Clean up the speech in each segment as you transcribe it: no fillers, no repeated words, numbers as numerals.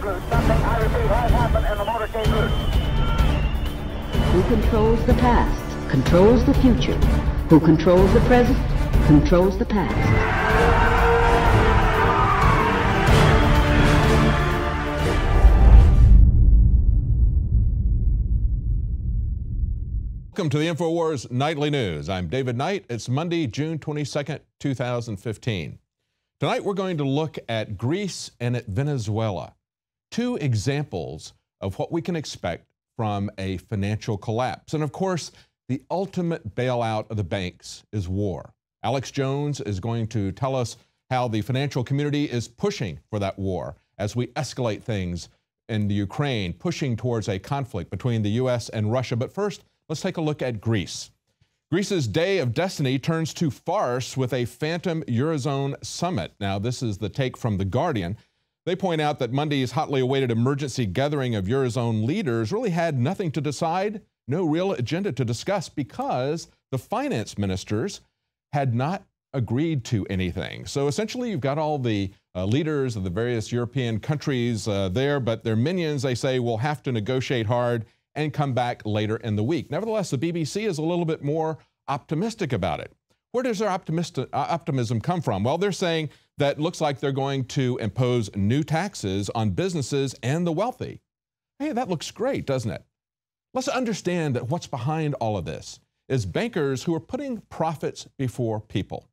route. Something, I repeat, has happened in the motorcade route. Who controls the past, controls the future. Who controls the present, controls the past. Welcome to the Infowars Nightly News. I'm David Knight. It's Monday, June 22nd, 2015. Tonight we're going to look at Greece and at Venezuela, two examples of what we can expect from a financial collapse. And of course, the ultimate bailout of the banks is war. Alex Jones is going to tell us how the financial community is pushing for that war as we escalate things in the Ukraine, pushing towards a conflict between the U.S. and Russia. But first, let's take a look at Greece. Greece's day of destiny turns to farce with a phantom Eurozone summit. Now, this is the take from The Guardian. They point out that Monday's hotly awaited emergency gathering of Eurozone leaders really had nothing to decide, no real agenda to discuss, because the finance ministers had not agreed to anything. So essentially, you've got all the leaders of the various European countries there, but their minions, they say, will have to negotiate hard and come back later in the week. Nevertheless, the BBC is a little bit more optimistic about it. Where does their optimism come from? Well, they're saying that looks like they're going to impose new taxes on businesses and the wealthy. Hey, that looks great, doesn't it? Let's understand that what's behind all of this is bankers who are putting profits before people.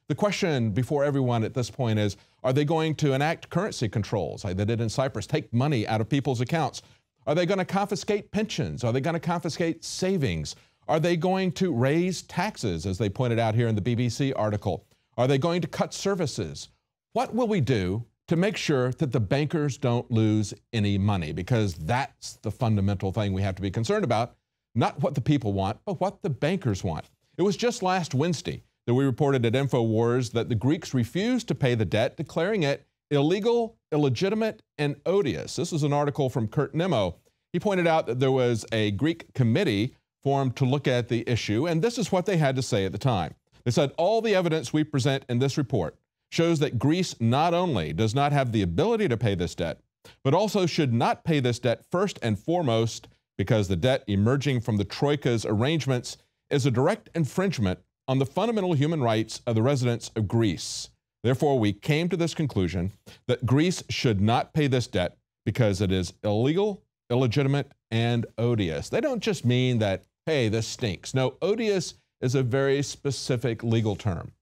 The question before everyone at this point is, are they going to enact currency controls like they did in Cyprus, take money out of people's accounts? Are they going to confiscate pensions? Are they going to confiscate savings? Are they going to raise taxes, as they pointed out here in the BBC article? Are they going to cut services? What will we do to make sure that the bankers don't lose any money? Because that's the fundamental thing we have to be concerned about, not what the people want, but what the bankers want. It was just last Wednesday that we reported at Infowars that the Greeks refused to pay the debt, declaring it illegal, illegitimate, and odious. This is an article from Kurt Nimmo. He pointed out that there was a Greek committee formed to look at the issue, and this is what they had to say at the time. They said, all the evidence we present in this report shows that Greece not only does not have the ability to pay this debt, but also should not pay this debt first and foremost because the debt emerging from the Troika's arrangements is a direct infringement on the fundamental human rights of the residents of Greece. Therefore, we came to this conclusion that Greece should not pay this debt because it is illegal, illegitimate, and odious. They don't just mean that, hey, this stinks. No, odious is a very specific legal term.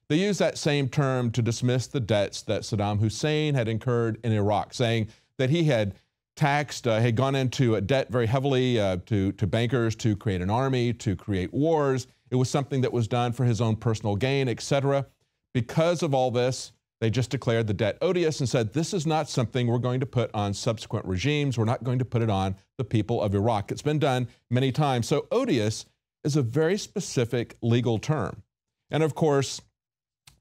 They use that same term to dismiss the debts that Saddam Hussein had incurred in Iraq, saying that he had had gone into debt very heavily to bankers to create an army, to create wars. It was something that was done for his own personal gain, etc. Because of all this, they just declared the debt odious and said, this is not something we're going to put on subsequent regimes. We're not going to put it on the people of Iraq. It's been done many times. So odious is a very specific legal term. And of course,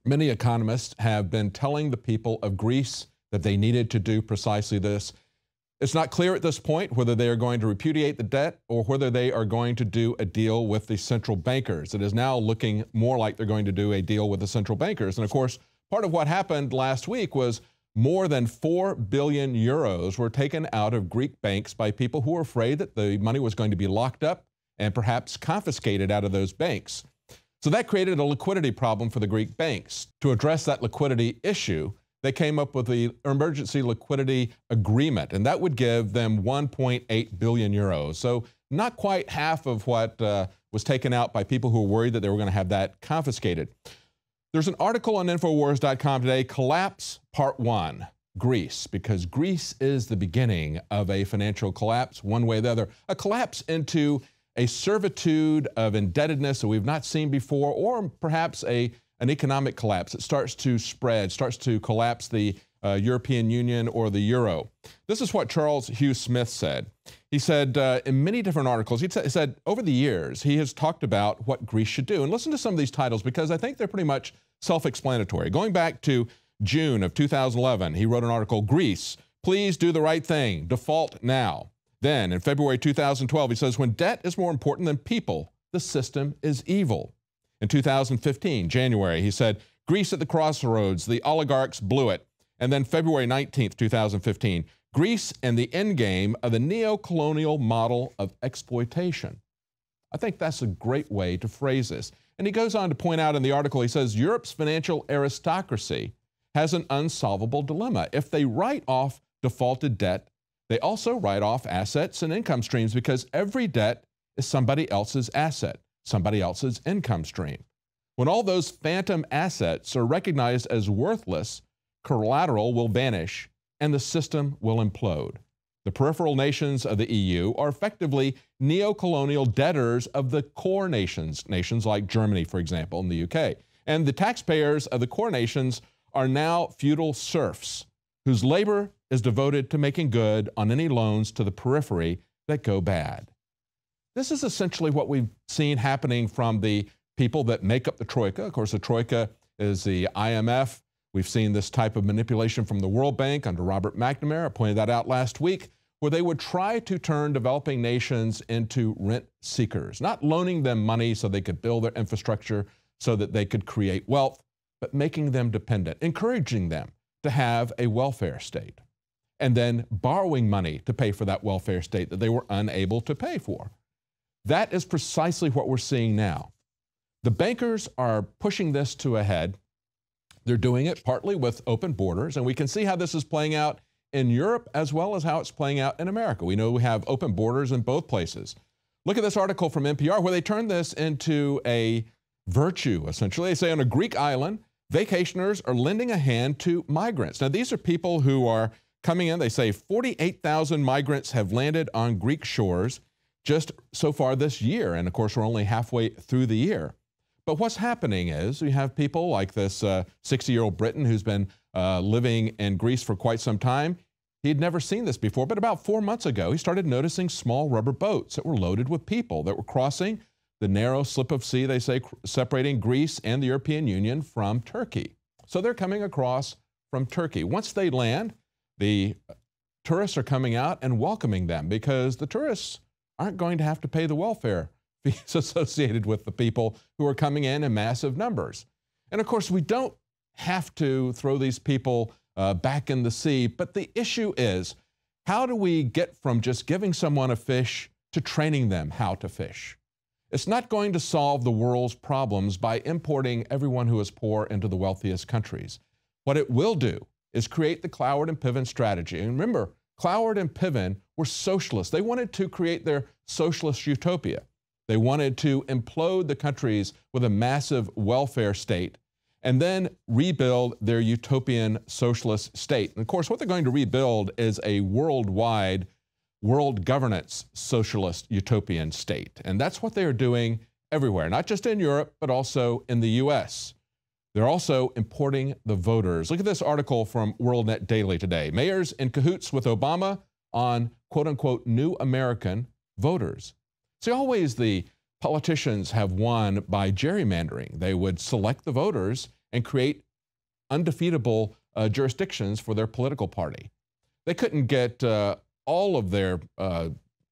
many economists have been telling the people of Greece that they needed to do precisely this. It's not clear at this point whether they are going to repudiate the debt or whether they are going to do a deal with the central bankers. It is now looking more like they're going to do a deal with the central bankers. And of course, part of what happened last week was more than 4 billion euros were taken out of Greek banks by people who were afraid that the money was going to be locked up and perhaps confiscated out of those banks. So that created a liquidity problem for the Greek banks. To address that liquidity issue, they came up with the emergency liquidity agreement, and that would give them 1.8 billion euros. So not quite half of what was taken out by people who were worried that they were going to have that confiscated. There's an article on Infowars.com today, Collapse Part 1, Greece, because Greece is the beginning of a financial collapse, one way or the other, a collapse into a servitude of indebtedness that we've not seen before, or perhaps an economic collapse that starts to spread, starts to collapse the European Union or the euro. This is what Charles Hugh Smith said. He said in many different articles, he said over the years, he has talked about what Greece should do. And listen to some of these titles because I think they're pretty much self-explanatory. Going back to June of 2011, he wrote an article, Greece, please do the right thing, default now. Then in February 2012, he says, when debt is more important than people, the system is evil. In 2015, January, he said, Greece at the crossroads, the oligarchs blew it. And then February 19th, 2015, Greece and the endgame of the neo-colonial model of exploitation. I think that's a great way to phrase this. And he goes on to point out in the article, he says, Europe's financial aristocracy has an unsolvable dilemma. If they write off defaulted debt, they also write off assets and income streams because every debt is somebody else's asset, somebody else's income stream. When all those phantom assets are recognized as worthless, collateral will vanish and the system will implode. The peripheral nations of the EU are effectively neo-colonial debtors of the core nations, nations like Germany, for example, and the UK. And the taxpayers of the core nations are now feudal serfs whose labor is devoted to making good on any loans to the periphery that go bad. This is essentially what we've seen happening from the people that make up the Troika. Of course, the Troika is the IMF. We've seen this type of manipulation from the World Bank under Robert McNamara. I pointed that out last week, where they would try to turn developing nations into rent seekers, not loaning them money so they could build their infrastructure so that they could create wealth, but making them dependent, encouraging them to have a welfare state, and then borrowing money to pay for that welfare state that they were unable to pay for. That is precisely what we're seeing now. The bankers are pushing this to a head. They're doing it partly with open borders, and we can see how this is playing out in Europe as well as how it's playing out in America. We know we have open borders in both places. Look at this article from NPR where they turn this into a virtue, essentially. They say on a Greek island, vacationers are lending a hand to migrants. Now, these are people who are coming in. They say 48,000 migrants have landed on Greek shores just so far this year. And of course, we're only halfway through the year. But what's happening is we have people like this 60-year-old Briton who's been living in Greece for quite some time. He'd never seen this before, but about 4 months ago, he started noticing small rubber boats that were loaded with people that were crossing the narrow slip of sea, they say, separating Greece and the European Union from Turkey. So they're coming across from Turkey. Once they land, the tourists are coming out and welcoming them because the tourists aren't going to have to pay the welfare fees associated with the people who are coming in massive numbers. And of course, we don't have to throw these people back in the sea, but the issue is, how do we get from just giving someone a fish to training them how to fish? It's not going to solve the world's problems by importing everyone who is poor into the wealthiest countries. What it will do is create the Cloward and Piven strategy. And remember, Cloward and Piven were socialists. They wanted to create their socialist utopia. They wanted to implode the countries with a massive welfare state and then rebuild their utopian socialist state. And of course, what they're going to rebuild is a worldwide world governance socialist utopian state. And that's what they are doing everywhere, not just in Europe, but also in the US. They're also importing the voters. Look at this article from WorldNet Daily today. Mayors in cahoots with Obama on quote unquote new American voters. See, always the politicians have won by gerrymandering. They would select the voters and create undefeatable jurisdictions for their political party. They couldn't get all of their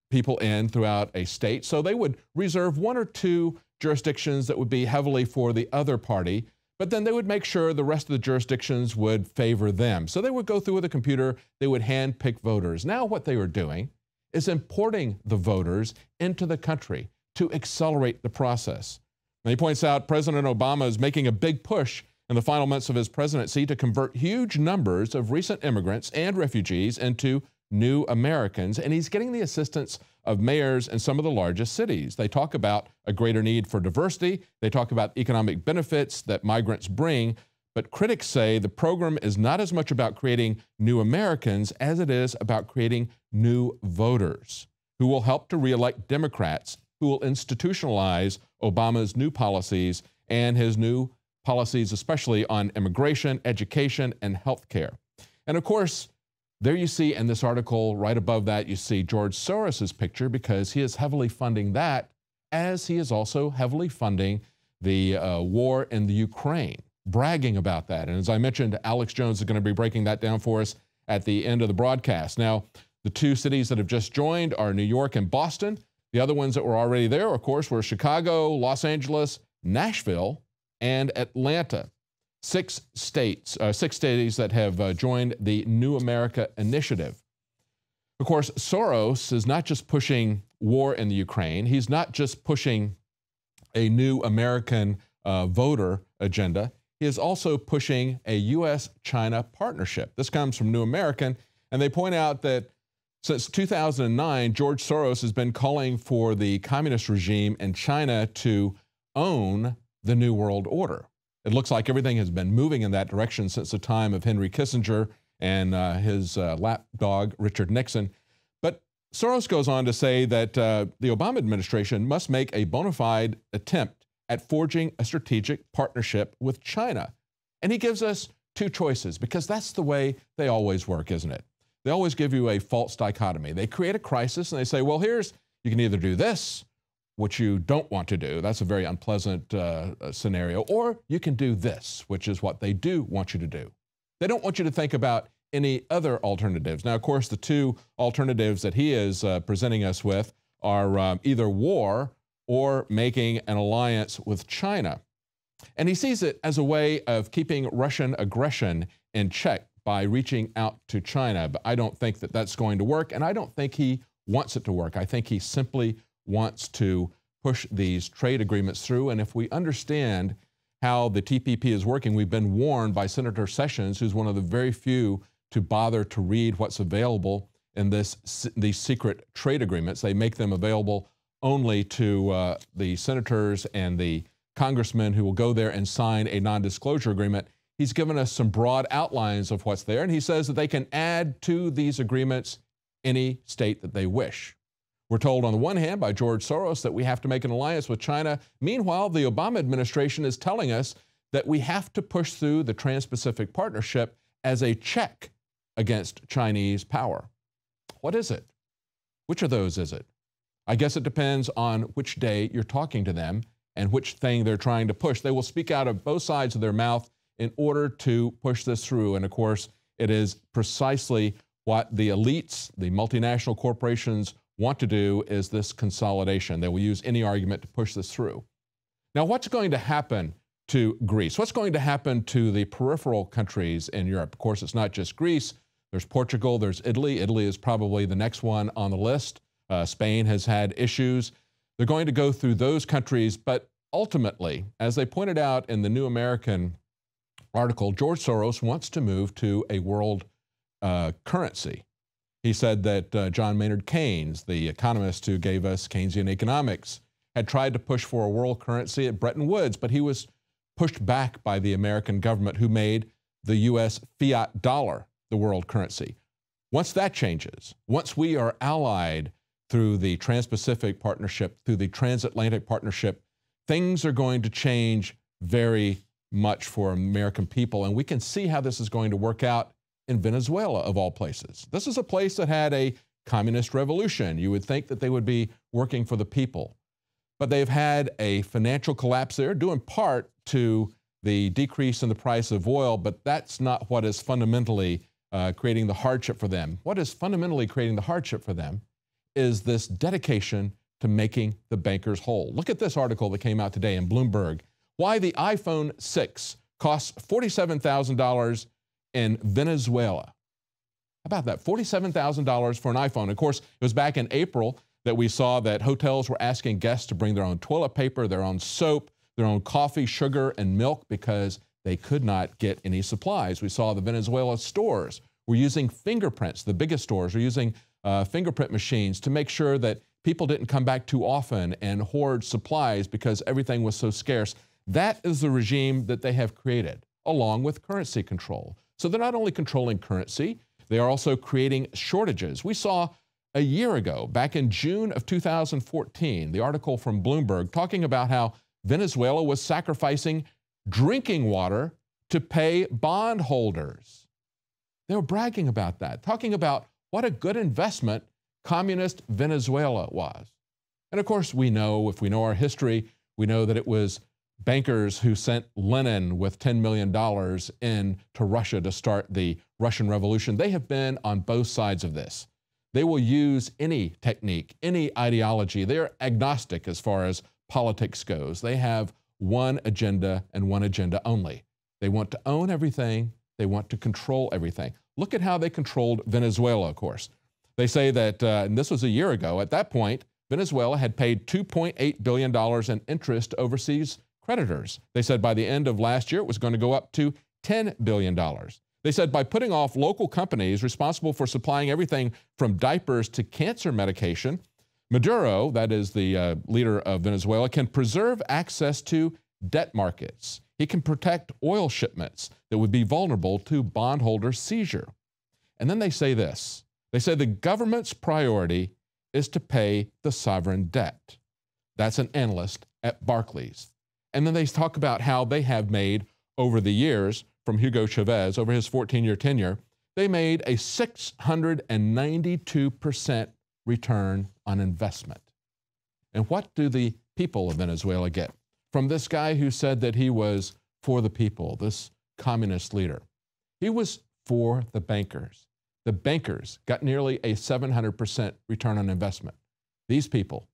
people in throughout a state, so they would reserve 1 or 2 jurisdictions that would be heavily for the other party, but then they would make sure the rest of the jurisdictions would favor them. So they would go through with a computer, they would hand-pick voters. Now what they were doing is importing the voters into the country to accelerate the process. And he points out President Obama is making a big push in the final months of his presidency to convert huge numbers of recent immigrants and refugees into new Americans, and he's getting the assistance of mayors in some of the largest cities. They talk about a greater need for diversity. They talk about economic benefits that migrants bring, but critics say the program is not as much about creating new Americans as it is about creating new voters who will help to reelect Democrats, who will institutionalize Obama's new policies and his new policies, especially on immigration, education, and health care. And of course, there you see in this article, right above that, you see George Soros's picture because he is heavily funding that, as he is also heavily funding the war in the Ukraine, bragging about that. And as I mentioned, Alex Jones is going to be breaking that down for us at the end of the broadcast. Now, the 2 cities that have just joined are New York and Boston. The other ones that were already there, of course, were Chicago, Los Angeles, Nashville, and Atlanta. six cities that have joined the New America Initiative. Of course, Soros is not just pushing war in the Ukraine. He's not just pushing a new American voter agenda. He is also pushing a U.S. China partnership. This comes from New American, and they point out that since 2009, George Soros has been calling for the communist regime in China to own the New World Order. It looks like everything has been moving in that direction since the time of Henry Kissinger and his lapdog, Richard Nixon. But Soros goes on to say that the Obama administration must make a bona fide attempt at forging a strategic partnership with China. And he gives us two choices, because that's the way they always work, isn't it? They always give you a false dichotomy. They create a crisis and they say, well, you can either do this, which you don't want to do. That's a very unpleasant scenario. Or you can do this, which is what they do want you to do. They don't want you to think about any other alternatives. Now, of course, the two alternatives that he is presenting us with are either war or making an alliance with China. And he sees it as a way of keeping Russian aggression in check by reaching out to China. But I don't think that that's going to work, and I don't think he wants it to work. I think he simply wants to push these trade agreements through. And if we understand how the TPP is working, we've been warned by Senator Sessions, who's one of the very few to bother to read what's available in these secret trade agreements. They make them available only to the senators and the congressmen who will go there and sign a non-disclosure agreement. He's given us some broad outlines of what's there, and he says that they can add to these agreements any state that they wish. We're told on the one hand by George Soros that we have to make an alliance with China. Meanwhile, the Obama administration is telling us that we have to push through the Trans-Pacific Partnership as a check against Chinese power. What is it? Which of those is it? I guess it depends on which day you're talking to them and which thing they're trying to push. They will speak out of both sides of their mouth in order to push this through. And of course, it is precisely what the elites, the multinational corporations want to do, is this consolidation. They will use any argument to push this through. Now, what's going to happen to Greece? What's going to happen to the peripheral countries in Europe? Of course, it's not just Greece. There's Portugal, there's Italy. Italy is probably the next one on the list. Spain has had issues. They're going to go through those countries, but ultimately, as they pointed out in the New American article, George Soros wants to move to a world currency. He said that John Maynard Keynes, the economist who gave us Keynesian economics, had tried to push for a world currency at Bretton Woods, but he was pushed back by the American government, who made the U.S. fiat dollar the world currency. Once that changes, once we are allied through the Trans-Pacific Partnership, through the Transatlantic Partnership, things are going to change very much for American people. And we can see how this is going to work out in Venezuela, of all places. This is a place that had a communist revolution. You would think that they would be working for the people. But they've had a financial collapse there, due in part to the decrease in the price of oil, but that's not what is fundamentally creating the hardship for them. What is fundamentally creating the hardship for them is this dedication to making the bankers whole. Look at this article that came out today in Bloomberg. Why the iPhone 6 costs $47,000 in Venezuela. How about that? $47,000 for an iPhone. Of course, it was back in April that we saw that hotels were asking guests to bring their own toilet paper, their own soap, their own coffee, sugar, and milk because they could not get any supplies. We saw the Venezuela stores were using fingerprints. The biggest stores are using fingerprint machines to make sure that people didn't come back too often and hoard supplies because everything was so scarce. That is the regime that they have created, along with currency control. So they're not only controlling currency, they are also creating shortages. We saw a year ago, back in June of 2014, the article from Bloomberg talking about how Venezuela was sacrificing drinking water to pay bondholders. They were bragging about that, talking about what a good investment communist Venezuela was. And of course, we know, if we know our history, we know that it was bankers who sent Lenin with $10 million into Russia to start the Russian Revolution. They have been on both sides of this. They will use any technique, any ideology. They are agnostic as far as politics goes. They have one agenda and one agenda only. They want to own everything. They want to control everything. Look at how they controlled Venezuela, of course. They say that, and this was a year ago, at that point, Venezuela had paid $2.8 billion in interest to overseas creditors. They said by the end of last year, it was going to go up to $10 billion. They said by putting off local companies responsible for supplying everything from diapers to cancer medication, Maduro, that is the leader of Venezuela, can preserve access to debt markets. He can protect oil shipments that would be vulnerable to bondholder seizure. And then they say this. They say the government's priority is to pay the sovereign debt. That's an analyst at Barclays. And then they talk about how they have made, over the years, from Hugo Chavez, over his 14-year tenure, they made a 692% return on investment. And what do the people of Venezuela get from this guy who said that he was for the people, this communist leader? He was for the bankers. The bankers got nearly a 700% return on investment. These people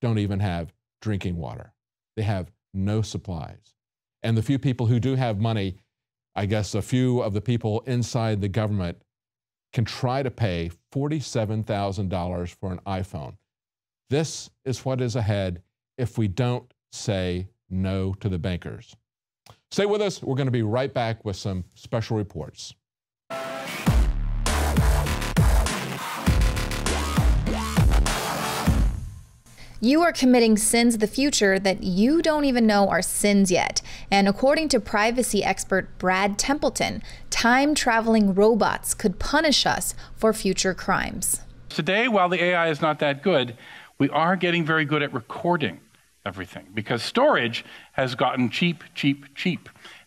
don't even have drinking water. They have no supplies. And the few people who do have money, I guess a few of the people inside the government can try to pay $47,000 for an iPhone. This is what is ahead if we don't say no to the bankers. Stay with us. We're going to be right back with some special reports. You are committing sins of the future that you don't even know are sins yet. And according to privacy expert Brad Templeton, time-traveling robots could punish us for future crimes. Today, while the AI is not that good, we are getting very good at recording everything because storage has gotten cheap.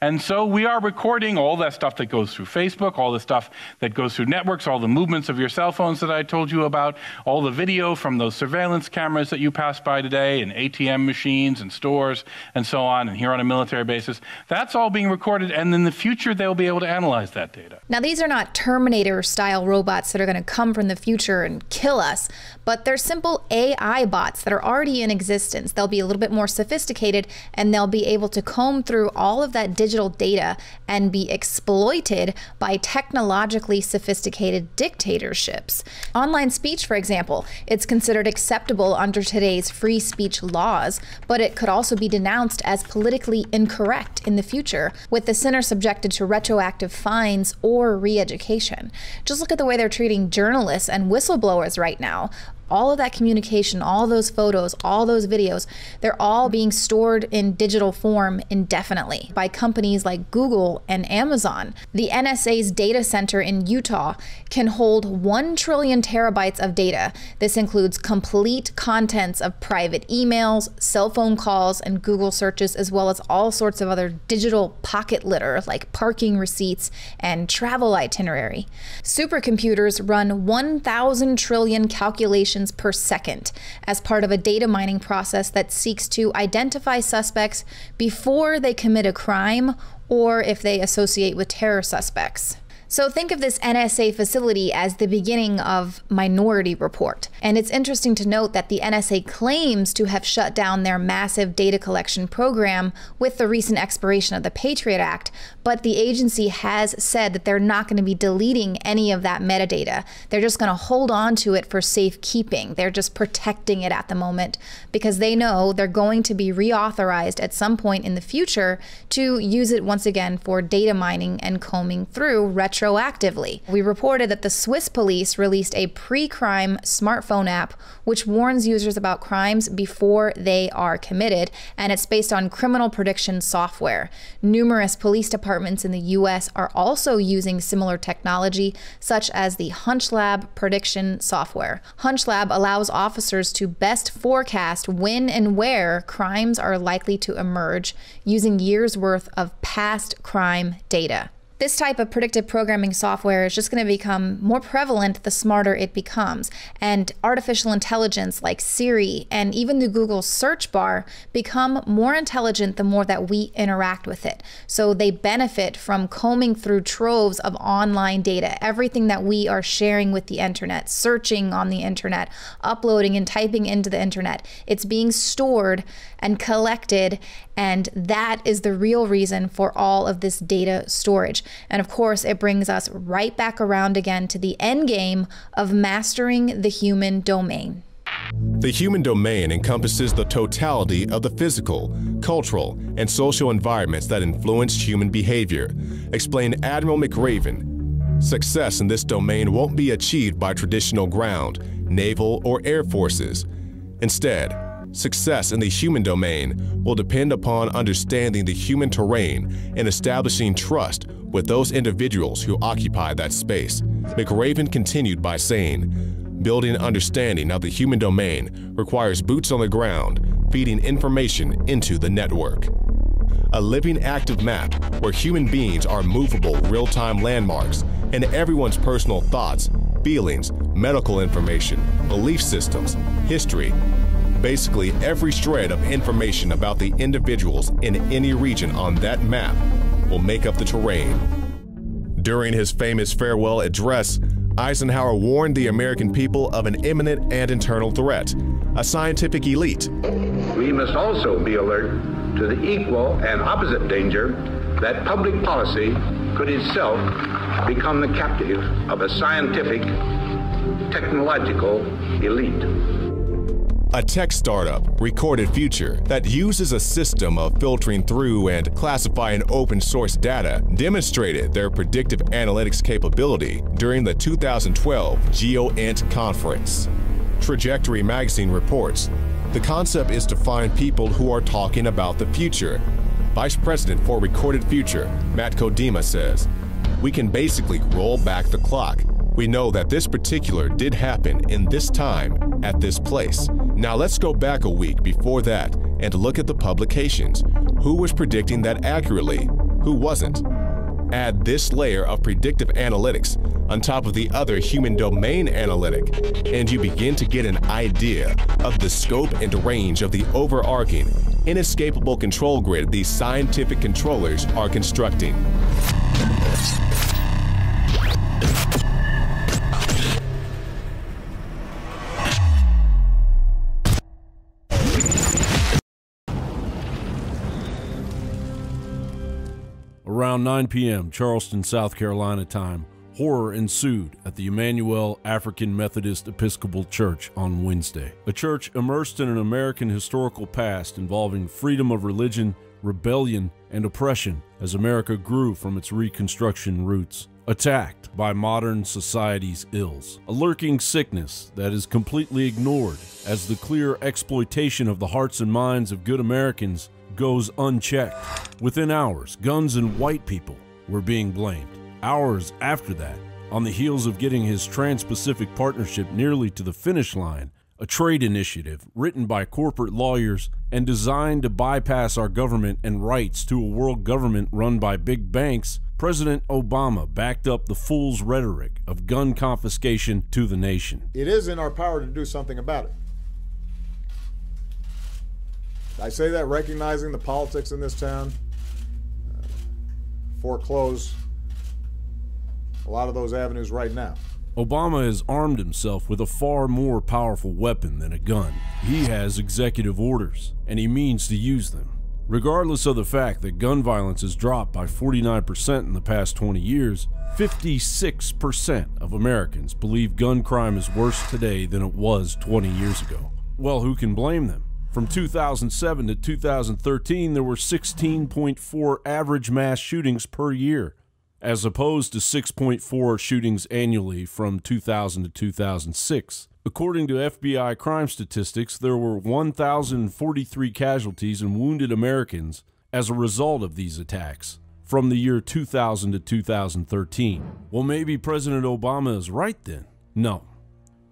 And so we are recording all that stuff that goes through Facebook, all the stuff that goes through networks, all the movements of your cell phones that I told you about, all the video from those surveillance cameras that you pass by today, and ATM machines and stores and so on, and here on a military basis. That's all being recorded, and in the future they'll be able to analyze that data. Now, these are not Terminator-style robots that are going to come from the future and kill us, but they're simple AI bots that are already in existence. They'll be a little bit more sophisticated, and they'll be able to comb through all of that digital data and be exploited by technologically sophisticated dictatorships. Online speech, for example, it's considered acceptable under today's free speech laws, but it could also be denounced as politically incorrect in the future, with the sinner subjected to retroactive fines or re-education. Just look at the way they're treating journalists and whistleblowers right now. All of that communication, all those photos, all those videos, they're all being stored in digital form indefinitely by companies like Google and Amazon. The NSA's data center in Utah can hold 1 trillion terabytes of data. This includes complete contents of private emails, cell phone calls, and Google searches, as well as all sorts of other digital pocket litter like parking receipts and travel itinerary. Supercomputers run 1,000 trillion calculations per second as part of a data mining process that seeks to identify suspects before they commit a crime or if they associate with terror suspects. So think of this NSA facility as the beginning of Minority Report. And it's interesting to note that the NSA claims to have shut down their massive data collection program with the recent expiration of the Patriot Act, but the agency has said that they're not going to be deleting any of that metadata. They're just going to hold on to it for safekeeping. They're just protecting it at the moment because they know they're going to be reauthorized at some point in the future to use it once again for data mining and combing through retroactively. We reported that the Swiss police released a pre-crime smartphone app which warns users about crimes before they are committed, and it's based on criminal prediction software. Numerous police departments in the U.S. are also using similar technology, such as the HunchLab prediction software. HunchLab allows officers to best forecast when and where crimes are likely to emerge using years' worth of past crime data. This type of predictive programming software is just going to become more prevalent the smarter it becomes. And artificial intelligence like Siri and even the Google search bar become more intelligent the more that we interact with it. So they benefit from combing through troves of online data, everything that we are sharing with the internet, searching on the internet, uploading and typing into the internet. It's being stored and collected, and that is the real reason for all of this data storage. And of course, it brings us right back around again to the end game of mastering the human domain. The human domain encompasses the totality of the physical, cultural, and social environments that influence human behavior, explained Admiral McRaven. Success in this domain won't be achieved by traditional ground, naval, or air forces. Instead, success in the human domain will depend upon understanding the human terrain and establishing trust with those individuals who occupy that space. McRaven continued by saying, building understanding of the human domain requires boots on the ground, feeding information into the network. A living active map where human beings are movable real-time landmarks and everyone's personal thoughts, feelings, medical information, belief systems, history, basically every shred of information about the individuals in any region on that map will make up the terrain. During his famous farewell address, Eisenhower warned the American people of an imminent and internal threat, a scientific elite. We must also be alert to the equal and opposite danger that public policy could itself become the captive of a scientific, technological elite. A tech startup, Recorded Future, that uses a system of filtering through and classifying open source data, demonstrated their predictive analytics capability during the 2012 GeoInt conference. Trajectory magazine reports, the concept is to find people who are talking about the future. Vice President for Recorded Future, Matt Kodima, says, we can basically roll back the clock. We know that this particular did happen in this time at this place. Now let's go back a week before that and look at the publications. Who was predicting that accurately? Who wasn't? Add this layer of predictive analytics on top of the other human domain analytic, and you begin to get an idea of the scope and range of the overarching, inescapable control grid these scientific controllers are constructing. Around 9 p.m. Charleston, South Carolina time, horror ensued at the Emmanuel African Methodist Episcopal Church on Wednesday. A church immersed in an American historical past involving freedom of religion, rebellion, and oppression as America grew from its Reconstruction roots. Attacked by modern society's ills, a lurking sickness that is completely ignored as the clear exploitation of the hearts and minds of good Americans goes unchecked. Within hours, guns and white people were being blamed. Hours after that, on the heels of getting his Trans-Pacific Partnership nearly to the finish line, a trade initiative written by corporate lawyers and designed to bypass our government and rights to a world government run by big banks, President Obama backed up the fool's rhetoric of gun confiscation to the nation. It is in our power to do something about it. I say that recognizing the politics in this town foreclose a lot of those avenues right now. Obama has armed himself with a far more powerful weapon than a gun. He has executive orders, and he means to use them. Regardless of the fact that gun violence has dropped by 49% in the past 20 years, 56% of Americans believe gun crime is worse today than it was 20 years ago. Well, who can blame them? From 2007 to 2013, there were 16.4 average mass shootings per year, as opposed to 6.4 shootings annually from 2000 to 2006. According to FBI crime statistics, there were 1,043 casualties and wounded Americans as a result of these attacks from the year 2000 to 2013. Well, maybe President Obama is right then. No,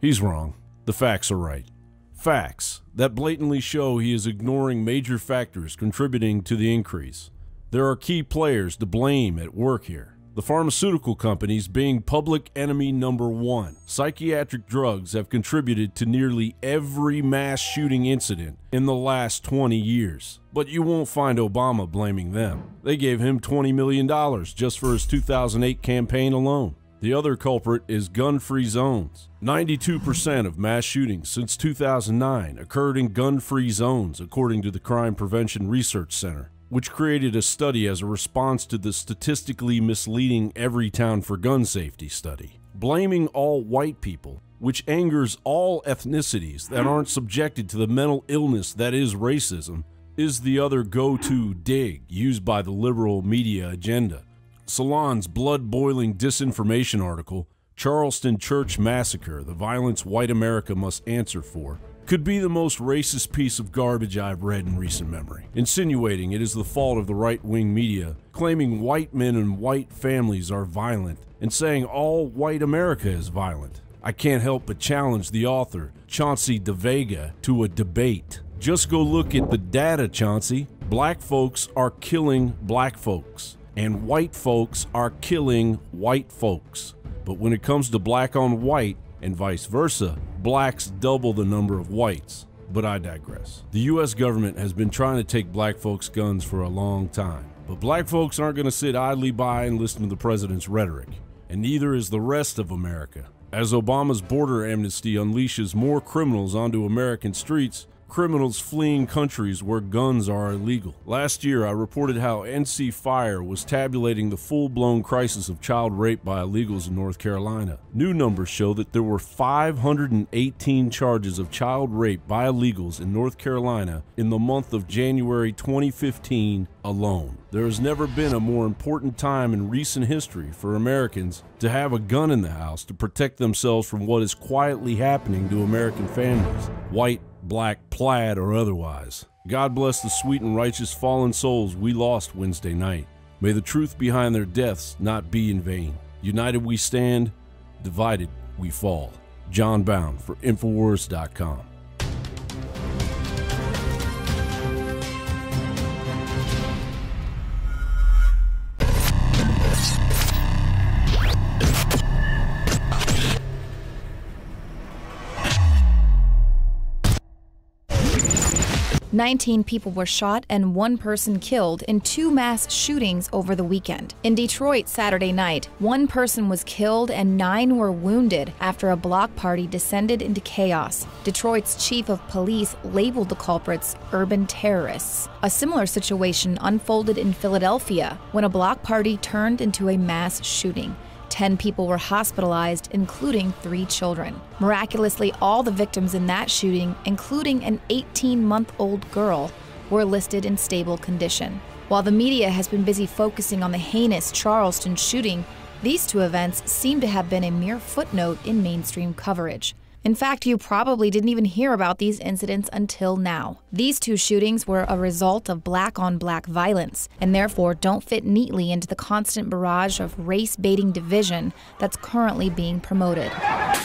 he's wrong. The facts are right. Facts that blatantly show he is ignoring major factors contributing to the increase. There are key players to blame at work here. the pharmaceutical companies being public enemy number one. Psychiatric drugs have contributed to nearly every mass shooting incident in the last 20 years. But you won't find Obama blaming them. They gave him $20 million just for his 2008 campaign alone. The other culprit is gun-free zones. 92% of mass shootings since 2009 occurred in gun-free zones, according to the Crime Prevention Research Center, which created a study as a response to the statistically misleading Everytown for Gun Safety study. Blaming all white people, which angers all ethnicities that aren't subjected to the mental illness that is racism, is the other go-to dig used by the liberal media agenda. Salon's blood-boiling disinformation article, Charleston Church Massacre, the violence white America must answer for, could be the most racist piece of garbage I've read in recent memory, insinuating it is the fault of the right-wing media, claiming white men and white families are violent, and saying all white America is violent. I can't help but challenge the author, Chauncey DeVega, to a debate. Just go look at the data, Chauncey. Black folks are killing black folks, and white folks are killing white folks. But when it comes to black on white, and vice versa, blacks double the number of whites. But I digress. The U.S. government has been trying to take black folks' guns for a long time. But black folks aren't going to sit idly by and listen to the president's rhetoric. And neither is the rest of America. As Obama's border amnesty unleashes more criminals onto American streets, criminals fleeing countries where guns are illegal. Last year, I reported how NC Fire was tabulating the full-blown crisis of child rape by illegals in North Carolina. New numbers show that there were 518 charges of child rape by illegals in North Carolina in the month of January 2015 alone. There has never been a more important time in recent history for Americans to have a gun in the house to protect themselves from what is quietly happening to American families, white, black, plaid, or otherwise. God bless the sweet and righteous fallen souls we lost Wednesday night. May the truth behind their deaths not be in vain. United we stand, divided we fall. John Bound for Infowars.com. 19 people were shot and 1 person killed in 2 mass shootings over the weekend. In Detroit Saturday night, 1 person was killed and 9 were wounded after a block party descended into chaos. Detroit's chief of police labeled the culprits urban terrorists. A similar situation unfolded in Philadelphia when a block party turned into a mass shooting. 10 people were hospitalized, including 3 children. Miraculously, all the victims in that shooting, including an 18-month-old girl, were listed in stable condition. While the media has been busy focusing on the heinous Charleston shooting, these 2 events seem to have been a mere footnote in mainstream coverage. In fact, you probably didn't even hear about these incidents until now. These 2 shootings were a result of black-on-black violence, and therefore don't fit neatly into the constant barrage of race-baiting division that's currently being promoted.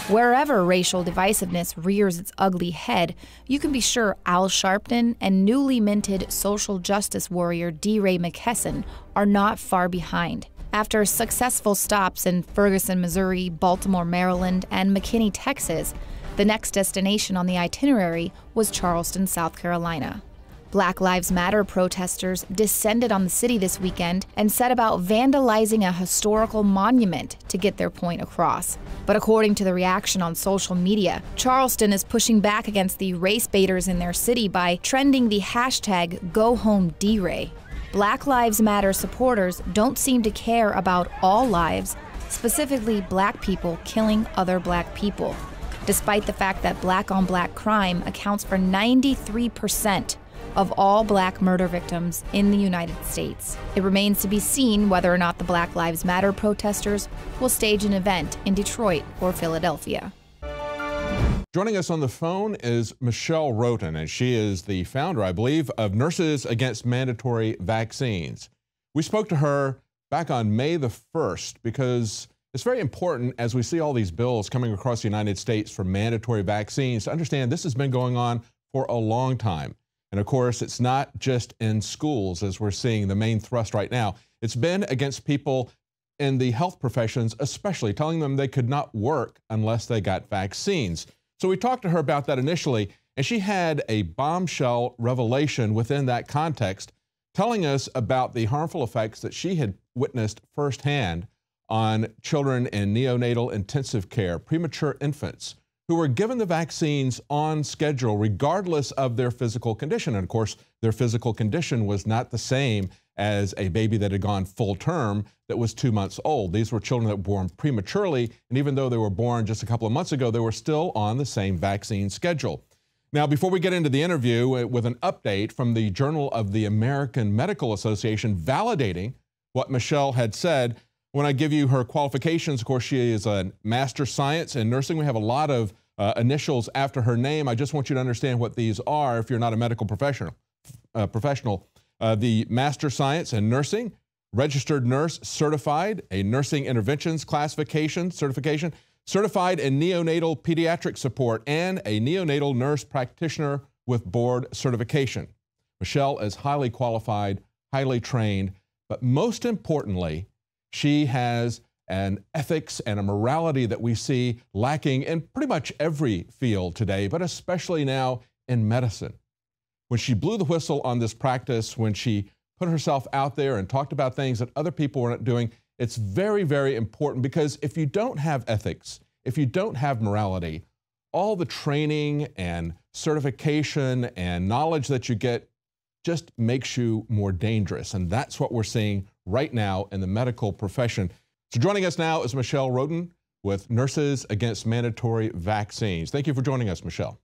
Wherever racial divisiveness rears its ugly head, you can be sure Al Sharpton and newly minted social justice warrior D. Ray McKesson are not far behind. After successful stops in Ferguson, Missouri, Baltimore, Maryland, and McKinney, Texas, the next destination on the itinerary was Charleston, South Carolina. Black Lives Matter protesters descended on the city this weekend and set about vandalizing a historical monument to get their point across. But according to the reaction on social media, Charleston is pushing back against the race baiters in their city by trending the hashtag #GoHomeDray. Black Lives Matter supporters don't seem to care about all lives, specifically black people killing other black people, despite the fact that black-on-black crime accounts for 93% of all black murder victims in the United States. It remains to be seen whether or not the Black Lives Matter protesters will stage an event in Detroit or Philadelphia. Joining us on the phone is Michelle Roten, and she is the founder, I believe, of Nurses Against Mandatory Vaccines. We spoke to her back on May the 1st because it's very important as we see all these bills coming across the United States for mandatory vaccines to understand this has been going on for a long time. And of course, it's not just in schools as we're seeing the main thrust right now. It's been against people in the health professions, especially telling them they could not work unless they got vaccines. So we talked to her about that initially, and she had a bombshell revelation within that context, telling us about the harmful effects that she had witnessed firsthand on children in neonatal intensive care, premature infants, who were given the vaccines on schedule regardless of their physical condition. And of course, their physical condition was not the same as a baby that had gone full term that was 2 months old. These were children that were born prematurely, and even though they were born just a couple of months ago, they were still on the same vaccine schedule. Now, before we get into the interview with an update from the Journal of the American Medical Association validating what Michelle had said, when I give you her qualifications, of course, she is a Master Science in Nursing. We have a lot of initials after her name. I just want you to understand what these are if you're not a medical professional. The Master Science in Nursing, Registered Nurse Certified, a Nursing Interventions Classification Certification, Certified in Neonatal Pediatric Support, and a Neonatal Nurse Practitioner with Board Certification. Michelle is highly qualified, highly trained, but most importantly, she has an ethics and a morality that we see lacking in pretty much every field today, but especially now in medicine. When she blew the whistle on this practice, when she put herself out there and talked about things that other people were not doing, it's very, very important, because if you don't have ethics, if you don't have morality, all the training and certification and knowledge that you get just makes you more dangerous. And that's what we're seeing right now in the medical profession. So joining us now is Michelle Roden with Nurses Against Mandatory Vaccines. Thank you for joining us, Michelle.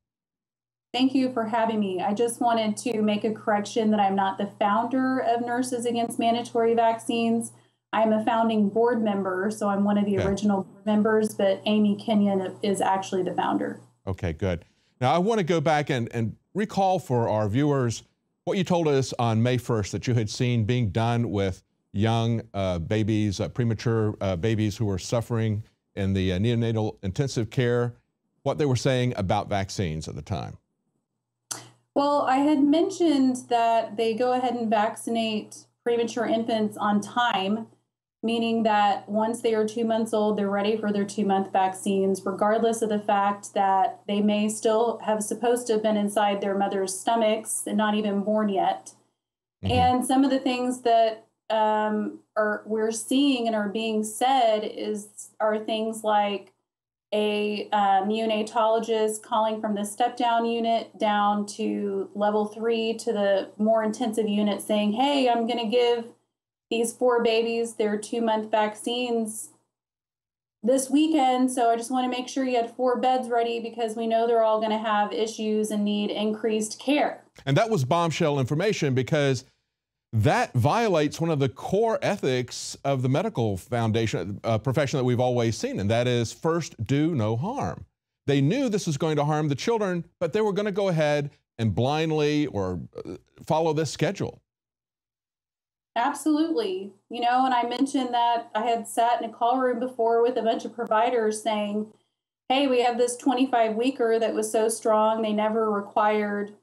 Thank you for having me. I just wanted to make a correction that I'm not the founder of Nurses Against Mandatory Vaccines. I'm a founding board member, so I'm one of the original board members, but Amy Kenyon is actually the founder. Okay, good. Now, I want to go back and recall for our viewers what you told us on May 1st that you had seen being done with young babies, premature babies who were suffering in the neonatal intensive care, what they were saying about vaccines at the time. Well, I had mentioned that they go ahead and vaccinate premature infants on time, meaning that once they are 2 months old, they're ready for their 2-month vaccines, regardless of the fact that they may still have supposed to have been inside their mother's stomachs and not even born yet. Mm-hmm. And some of the things that we're seeing and are being said are things like a neonatologist calling from the step-down unit down to level 3 to the more intensive unit saying, hey, I'm going to give these 4 babies their 2-month vaccines this weekend, so I just want to make sure you had 4 beds ready because we know they're all going to have issues and need increased care. And that was bombshell information, because that violates one of the core ethics of the medical foundation profession that we've always seen, and that is first do no harm. They knew this was going to harm the children, but they were going to go ahead and blindly or follow this schedule. Absolutely. You know, and I mentioned that I had sat in a call room before with a bunch of providers saying, hey, we have this 25-weeker that was so strong, they never required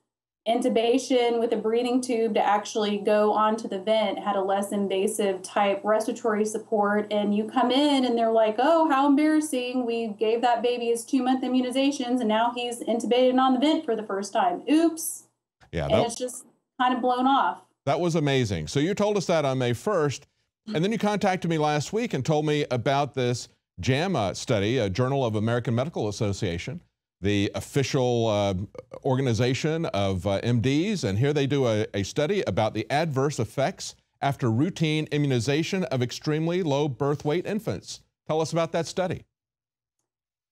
intubation with a breathing tube to actually go onto the vent, had a less invasive type respiratory support. And you come in and they're like, oh, how embarrassing. We gave that baby his 2-month immunizations and now he's intubated on the vent for the first time. Oops. Yeah. And it's just kind of blown off. That was amazing. So you told us that on May 1st, and then you contacted me last week and told me about this JAMA study, a Journal of American Medical Association, the official organization of MDs, and here they do a study about the adverse effects after routine immunization of extremely low birth weight infants. Tell us about that study.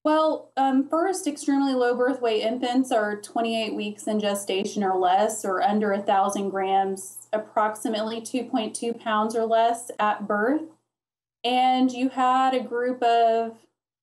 Well, first, extremely low birth weight infants are 28 weeks in gestation or less, or under 1,000 grams, approximately 2.2 pounds or less at birth. And you had a group of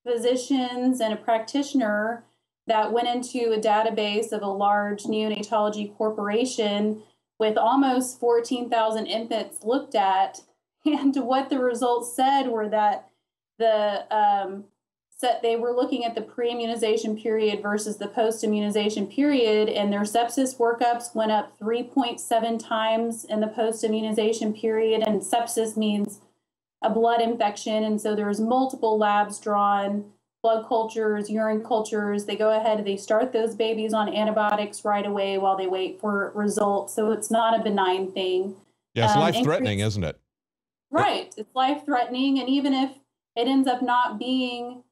physicians and a practitioner that went into a database of a large neonatology corporation with almost 14,000 infants looked at. And what the results said were that they were looking at the pre-immunization period versus the post-immunization period, and their sepsis workups went up 3.7 times in the post-immunization period. And sepsis means a blood infection. And so there's multiple labs drawn, blood cultures, urine cultures. They go ahead, they start those babies on antibiotics right away while they wait for results. So it's not a benign thing. Yeah, it's life-threatening, isn't it? Right. It's life-threatening. And even if it ends up not being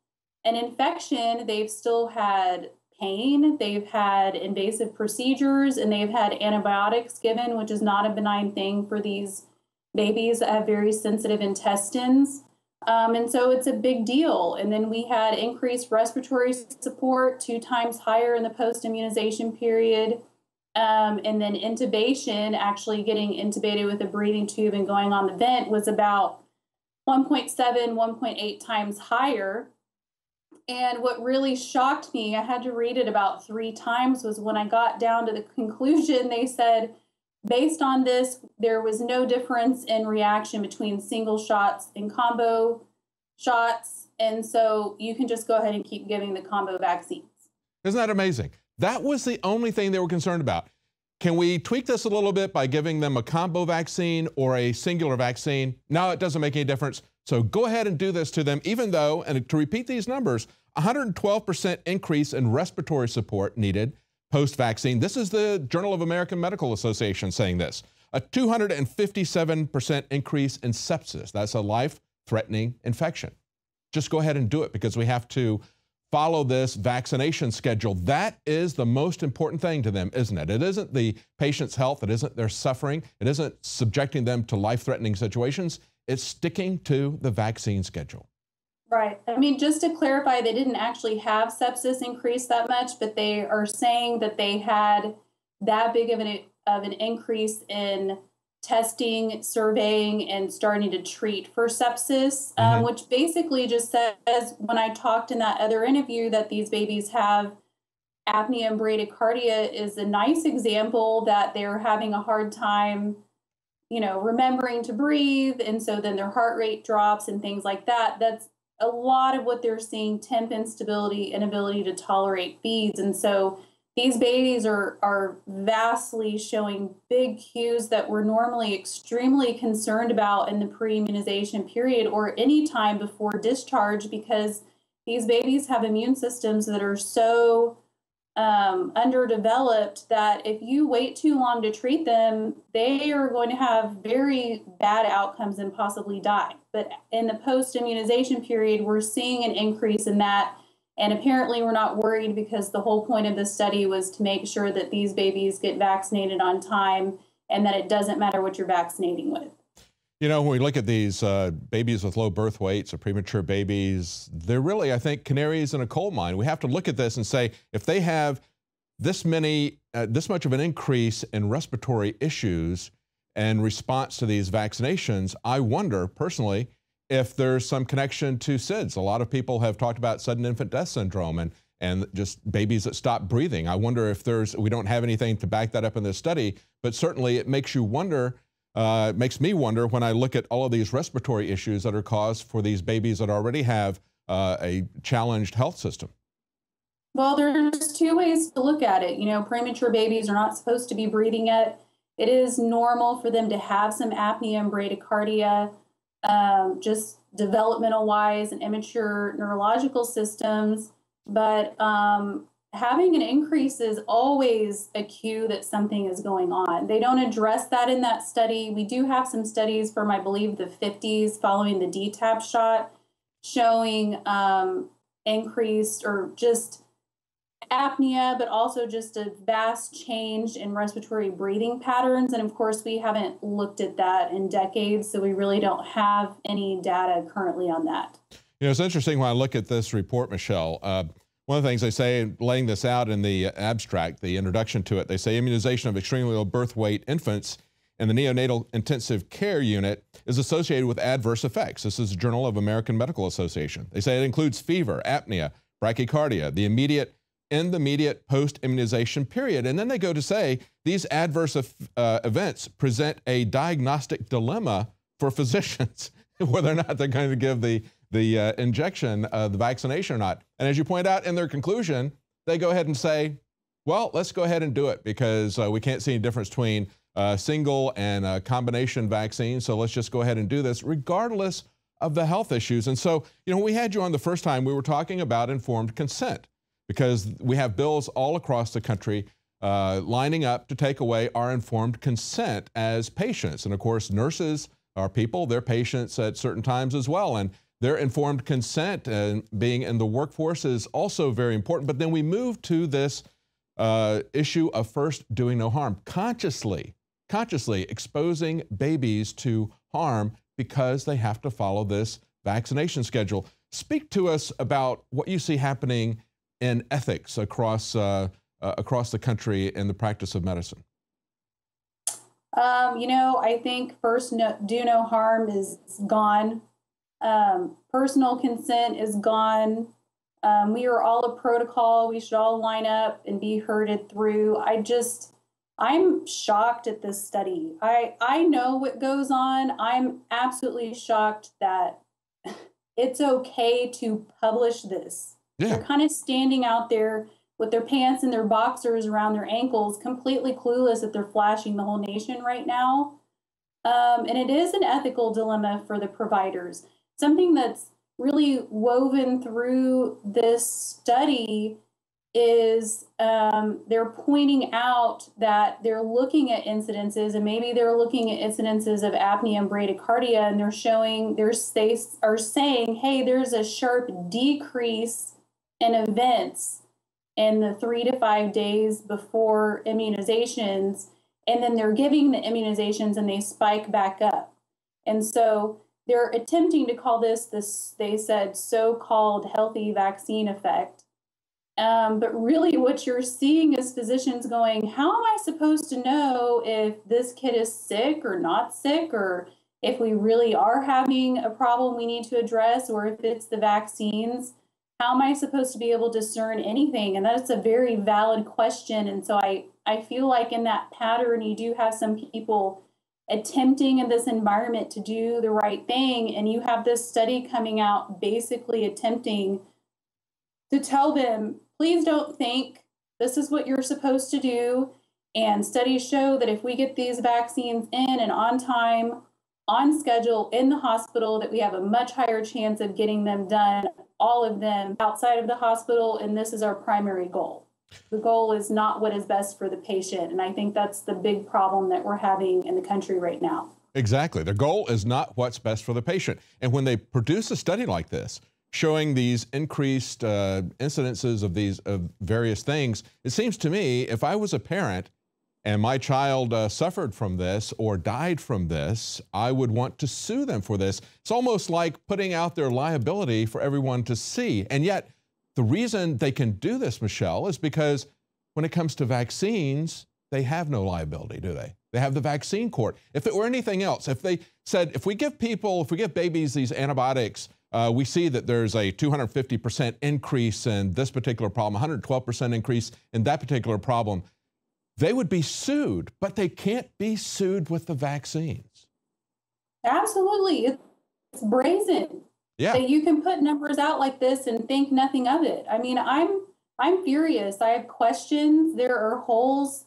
an infection, they've still had pain, they've had invasive procedures, and they've had antibiotics given, which is not a benign thing for these babies that have very sensitive intestines. And so it's a big deal. And then we had increased respiratory support 2 times higher in the post-immunization period. And then intubation, actually getting intubated with a breathing tube and going on the vent, was about 1.7, 1.8 times higher. And what really shocked me, I had to read it about 3 times, was when I got down to the conclusion, they said, based on this, there was no difference in reaction between single shots and combo shots. And so you can just go ahead and keep giving the combo vaccines. Isn't that amazing? That was the only thing they were concerned about. Can we tweak this a little bit by giving them a combo vaccine or a singular vaccine? No, it doesn't make any difference. So go ahead and do this to them, even though, and to repeat these numbers, 112% increase in respiratory support needed post-vaccine. This is the Journal of American Medical Association saying this. A 257% increase in sepsis. That's a life-threatening infection. Just go ahead and do it, because we have to follow this vaccination schedule. That is the most important thing to them, isn't it? It isn't the patient's health. It isn't their suffering. It isn't subjecting them to life-threatening situations. It's sticking to the vaccine schedule. Right. I mean, just to clarify, they didn't actually have sepsis increase that much, but they are saying that they had that big of an increase in testing, surveying, and starting to treat for sepsis, which basically just says, when I talked in that other interview, that these babies have apnea and bradycardia, is a nice example that they're having a hard time, you know, remembering to breathe. And so then their heart rate drops and things like that. That's a lot of what they're seeing: temp instability, inability to tolerate feeds. And so these babies are vastly showing big cues that we're normally extremely concerned about in the pre-immunization period or any time before discharge, because these babies have immune systems that are so underdeveloped that if you wait too long to treat them, they are going to have very bad outcomes and possibly die. But in the post-immunization period, we're seeing an increase in that. And apparently we're not worried, because the whole point of this study was to make sure that these babies get vaccinated on time and that it doesn't matter what you're vaccinating with. You know, when we look at these babies with low birth weights or premature babies, they're really, I think, canaries in a coal mine. We have to look at this and say, if they have this much of an increase in respiratory issues in response to these vaccinations, I wonder personally if there's some connection to SIDS. A lot of people have talked about sudden infant death syndrome and just babies that stop breathing. I wonder if we don't have anything to back that up in this study, but certainly it makes you wonder. It makes me wonder when I look at all of these respiratory issues that are caused for these babies that already have a challenged health system. Well, there's 2 ways to look at it. You know, premature babies are not supposed to be breathing yet. It is normal for them to have some apnea and bradycardia, just developmental-wise and immature neurological systems. But having an increase is always a cue that something is going on. They don't address that in that study. We do have some studies from, I believe, the 50s following the DTaP shot showing increased or just apnea, but also just a vast change in respiratory breathing patterns. And of course, we haven't looked at that in decades, so we really don't have any data currently on that. You know, it's interesting when I look at this report, Michelle. One of the things they say, laying this out in the abstract, the introduction to it, they say immunization of extremely low birth weight infants in the neonatal intensive care unit is associated with adverse effects. This is the Journal of American Medical Association. They say it includes fever, apnea, bradycardia, in the immediate post-immunization period. And then they go to say these adverse events present a diagnostic dilemma for physicians, whether or not they're going to give the injection, the vaccination or not. And as you point out in their conclusion, they go ahead and say, well, let's go ahead and do it, because we can't see any difference between single and combination vaccines. So let's just go ahead and do this, regardless of the health issues. And so, you know, when we had you on the first time, we were talking about informed consent, because we have bills all across the country lining up to take away our informed consent as patients. And of course, nurses are people, they're patients at certain times as well. And their informed consent and being in the workforce is also very important. But then we move to this issue of first doing no harm, consciously exposing babies to harm because they have to follow this vaccination schedule. Speak to us about what you see happening in ethics across the country in the practice of medicine. You know, I think first do no harm is gone. Personal consent is gone. We are all a protocol. We should all line up and be herded through. I'm shocked at this study. I know what goes on. I'm absolutely shocked that it's okay to publish this. Yeah. They're kind of standing out there with their pants and their boxers around their ankles, completely clueless that they're flashing the whole nation right now. And it is an ethical dilemma for the providers. Something that's really woven through this study is they're pointing out that they're looking at incidences, and maybe they're looking at incidences of apnea and bradycardia, and they are saying, hey, there's a sharp decrease in events in the 3 to 5 days before immunizations, and then they're giving the immunizations and they spike back up. And so they're attempting to call this, they said, so-called healthy vaccine effect. But really what you're seeing is physicians going, how am I supposed to know if this kid is sick or not sick, or if we really are having a problem we need to address, or if it's the vaccines? How am I supposed to be able to discern anything? And that's a very valid question. And so I feel like in that pattern, you do have some people attempting in this environment to do the right thing. And you have this study coming out basically attempting to tell them, please don't think this is what you're supposed to do. And studies show that if we get these vaccines in and on time, on schedule, in the hospital, that we have a much higher chance of getting them done, all of them outside of the hospital. And this is our primary goal. The goal is not what is best for the patient. And I think that's the big problem that we're having in the country right now. Exactly. The goal is not what's best for the patient. And when they produce a study like this, showing these increased incidences of various things, it seems to me, if I was a parent and my child suffered from this or died from this, I would want to sue them for this. It's almost like putting out their liability for everyone to see. And yet, the reason they can do this, Michelle, is because when it comes to vaccines, they have no liability, do they? They have the vaccine court. If it were anything else, if they said, if we give babies these antibiotics, we see that there's a 250% increase in this particular problem, 112% increase in that particular problem, they would be sued, but they can't be sued with the vaccines. Absolutely. It's brazen. Yeah. That you can put numbers out like this and think nothing of it. I mean, I'm furious. I have questions. There are holes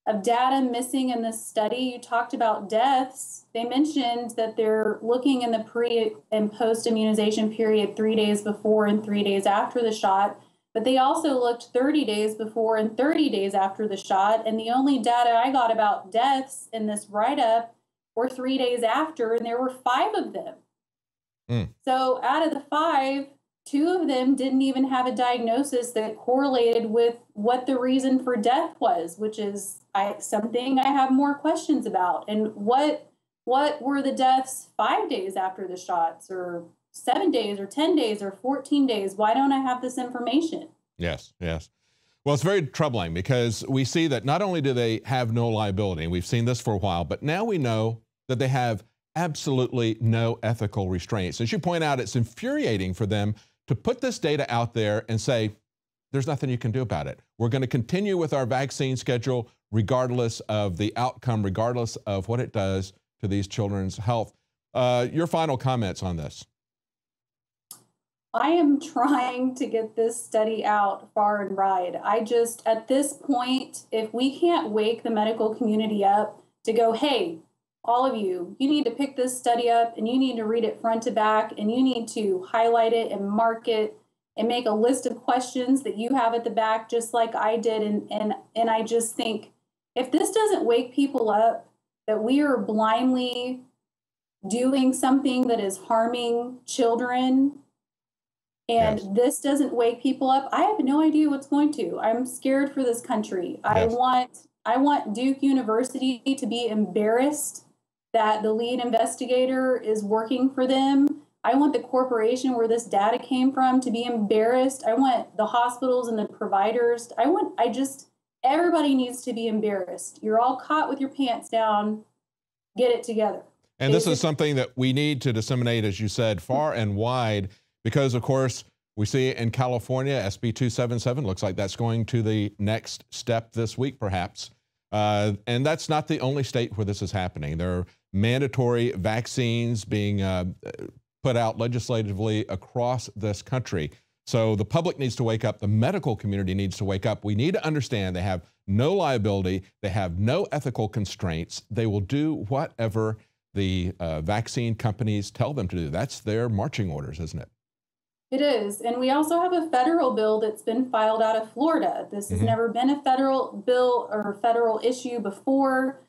of data missing in this study. You talked about deaths. They mentioned that they're looking in the pre and post immunization period 3 days before and 3 days after the shot. But they also looked 30 days before and 30 days after the shot. And the only data I got about deaths in this write-up were 3 days after, and there were 5 of them. So out of the 5, 2 of them didn't even have a diagnosis that correlated with what the reason for death was, which is something I have more questions about. And what were the deaths 5 days after the shots, or 7 days, or 10 days, or 14 days? Why don't I have this information? Yes, yes. Well, it's very troubling because we see that not only do they have no liability, and we've seen this for a while, but now we know that they have absolutely no ethical restraints. As you point out, it's infuriating for them to put this data out there and say, there's nothing you can do about it. We're going to continue with our vaccine schedule regardless of the outcome, regardless of what it does to these children's health. Your final comments on this? I am trying to get this study out far and wide. At this point, if we can't wake the medical community up to go, hey, all of you, you need to pick this study up and you need to read it front to back, and you need to highlight it and mark it and make a list of questions that you have at the back, just like I did. And I just think, if this doesn't wake people up that we are blindly doing something that is harming children, and yes. this doesn't wake people up, I have no idea what's going to. I'm scared for this country. Yes. I want Duke University to be embarrassed that the lead investigator is working for them. I want the corporation where this data came from to be embarrassed. I want the hospitals and the providers. Everybody needs to be embarrassed. You're all caught with your pants down. Get it together. And this is something that we need to disseminate, as you said, far and wide, because, of course, we see in California, SB 277 looks like that's going to the next step this week, perhaps. And that's not the only state where this is happening. There are mandatory vaccines being put out legislatively across this country. So the public needs to wake up. The medical community needs to wake up. We need to understand they have no liability. They have no ethical constraints. They will do whatever the vaccine companies tell them to do. That's their marching orders, isn't it? It is. And we also have a federal bill that's been filed out of Florida. This has never been a federal bill or federal issue before.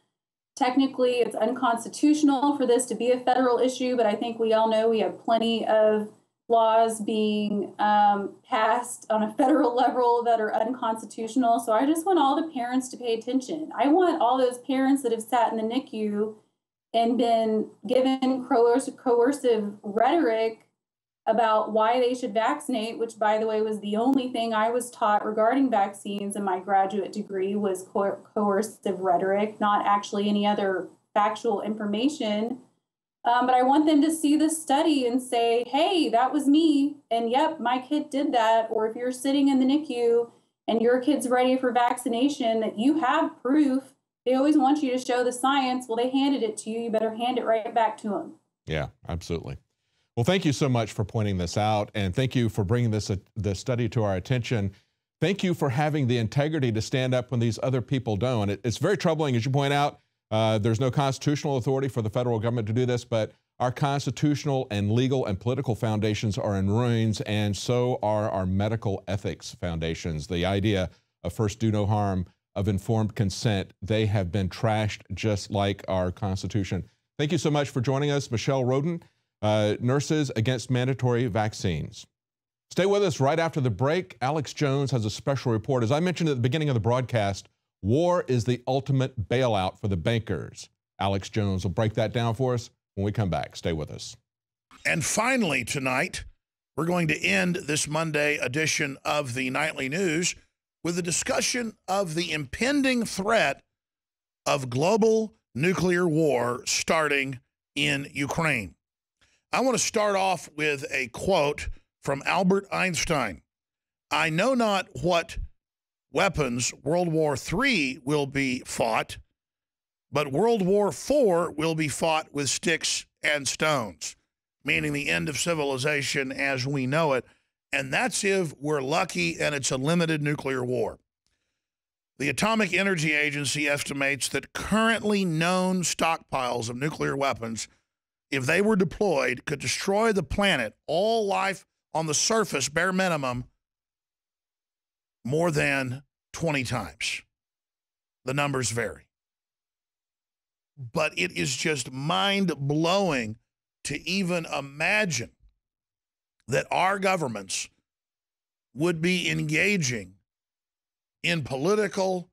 Technically, it's unconstitutional for this to be a federal issue, but I think we all know we have plenty of laws being passed on a federal level that are unconstitutional. So I just want all the parents to pay attention. I want all those parents that have sat in the NICU and been given coercive rhetoric about why they should vaccinate, which, by the way, was the only thing I was taught regarding vaccines in my graduate degree, was coercive rhetoric, not actually any other factual information. But I want them to see this study and say, hey, that was me, and yep, my kid did that. Or if you're sitting in the NICU and your kid's ready for vaccination, that you have proof. They always want you to show the science. Well, they handed it to you. You better hand it right back to them. Yeah, absolutely. Well, thank you so much for pointing this out, and thank you for bringing this study to our attention. Thank you for having the integrity to stand up when these other people don't. It's very troubling, as you point out. There's no constitutional authority for the federal government to do this, but our constitutional and legal and political foundations are in ruins, and so are our medical ethics foundations. The idea of first do no harm, of informed consent, they have been trashed just like our Constitution. Thank you so much for joining us, Michelle Roden. Nurses Against Mandatory Vaccines. Stay with us right after the break. Alex Jones has a special report. As I mentioned at the beginning of the broadcast, war is the ultimate bailout for the bankers. Alex Jones will break that down for us when we come back. Stay with us. And finally tonight, we're going to end this Monday edition of the Nightly News with a discussion of the impending threat of global nuclear war starting in Ukraine. I want to start off with a quote from Albert Einstein. I know not what weapons World War III will be fought, but World War IV will be fought with sticks and stones, meaning the end of civilization as we know it. And that's if we're lucky and it's a limited nuclear war. The Atomic Energy Agency estimates that currently known stockpiles of nuclear weapons, if they were deployed, could destroy the planet, all life on the surface, bare minimum, more than 20 times. The numbers vary. But it is just mind-blowing to even imagine that our governments would be engaging in political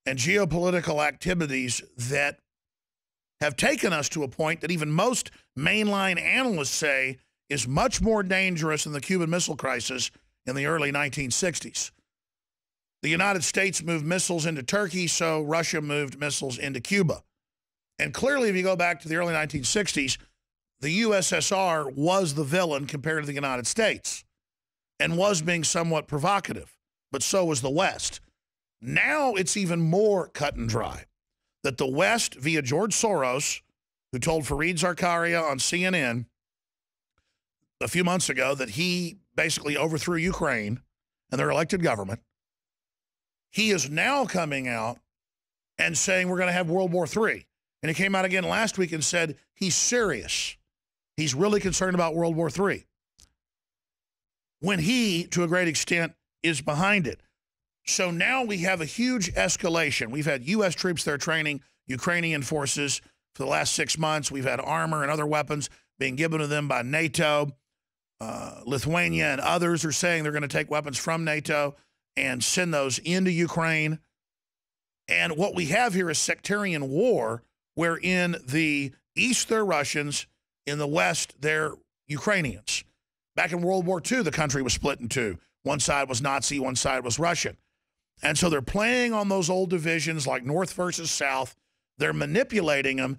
and geopolitical activities that have taken us to a point that even most mainline analysts say is much more dangerous than the Cuban Missile Crisis in the early 1960s. The United States moved missiles into Turkey, so Russia moved missiles into Cuba. And clearly, if you go back to the early 1960s, the USSR was the villain compared to the United States and was being somewhat provocative, but so was the West. Now it's even more cut and dry. That the West, via George Soros, who told Fareed Zakaria on CNN a few months ago that he basically overthrew Ukraine and their elected government, he is now coming out and saying we're going to have World War III. And he came out again last week and said he's serious. He's really concerned about World War III. When he, to a great extent, is behind it. So now we have a huge escalation. We've had U.S. troops there training Ukrainian forces for the last 6 months. We've had armor and other weapons being given to them by NATO. Lithuania and others are saying they're going to take weapons from NATO and send those into Ukraine. And what we have here is sectarian war, where in the East they're Russians, in the West they're Ukrainians. Back in World War II, the country was split in two. One side was Nazi, one side was Russian. And so they're playing on those old divisions like North versus South. They're manipulating them.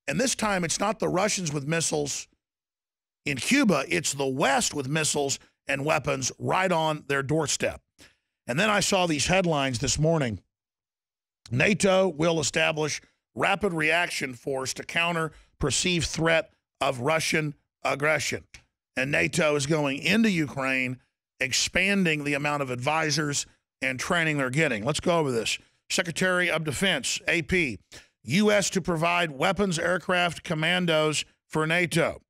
And this time it's not the Russians with missiles in Cuba, it's the West with missiles and weapons right on their doorstep. And then I saw these headlines this morning. NATO will establish rapid reaction force to counter perceived threat of Russian aggression. And NATO is going into Ukraine, expanding the amount of advisors and training they're getting. Let's go over this. Secretary of Defense, AP, U.S. to provide weapons, aircraft, commandos for NATO,